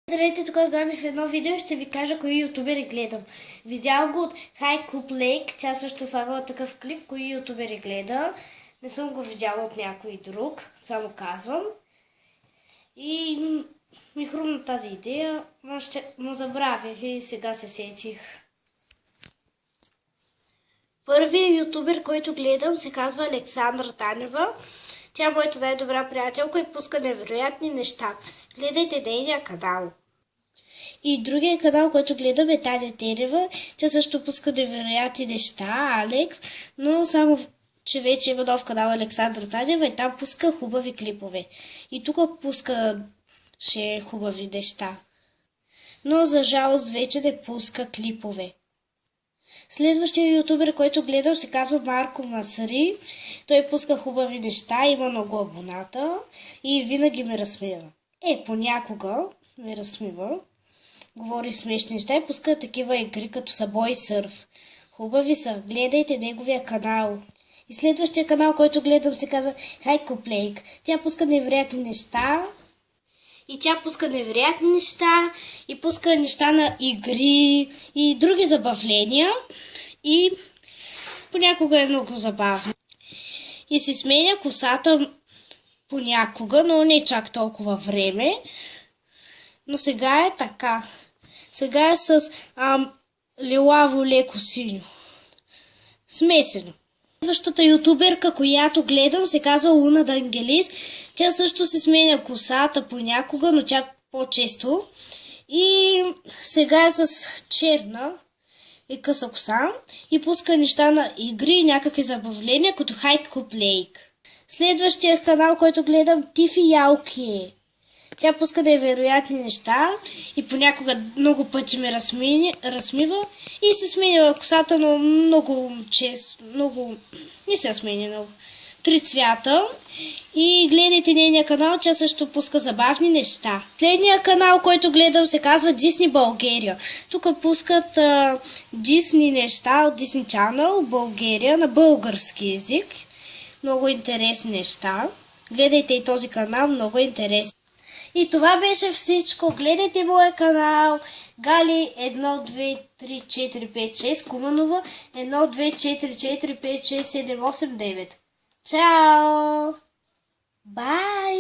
Здравейте, тук е Габи в едно видео и ще ви кажа кои ютубери гледам. Видял го от Хайкуп Лейк, тя също слагала такъв клип, кои ютубери гледа. Не съм го видяла от някой друг, само казвам. И ми хрумна тази идея, но забравих и сега се сетих. Първият ютубер, който гледам, се казва Александра Танева. Тя е моята най-добра приятелка и пуска невероятни неща. Гледайте нейния канал. И другия канал, който гледам, е Таня Тенева. Тя също пуска невероятни неща, Алекс, но само, че вече има нов канал Александра Танева и там пуска хубави клипове. И тук пускаше хубави неща. Но за жалост вече не пуска клипове. Следващия ютубер, който гледам, се казва Марко Масари. Той пуска хубави неща, има много абоната и винаги ме разсмива. Понякога ме разсмива. Говори смешни неща и пуска такива игри като Subway Surf. Хубави са, гледайте неговия канал. И следващия канал, който гледам, се казва Хайкуп Лейк. Тя пуска невероятни неща. И пуска неща на игри и други забавления. И понякога е много забавно. И си сменя косата понякога, но не чак толкова време. Но сега е така. Сега е с лилаво леко синьо. Смесено. Следващата ютуберка, която гледам, се казва Луна Дангелис. Тя също се сменя косата понякога, но тя по-често. И сега е с черна и къса коса. И пуска неща на игри и някакви забавления, като Хайкуп Лейк. Следващия канал, който гледам, Тифи Ялки. Тя пуска невероятни неща и понякога много пъти ме размива и се сменя косата, но много често, не се сменя много. 3 цвята. И гледайте нейния канал, тя също пуска забавни неща. Следния канал, който гледам, се казва Disney България. Тук пускат Disney неща от Disney Channel, България, на български език. Много интересни неща. Гледайте и този канал, много интересен. И това беше всичко. Гледайте моя канал Гали 1, 2, 3, 4, 5, 6 Куманова 1, 2, 4, 4, 5, 6, 7, 8, 9. Чао! Бай!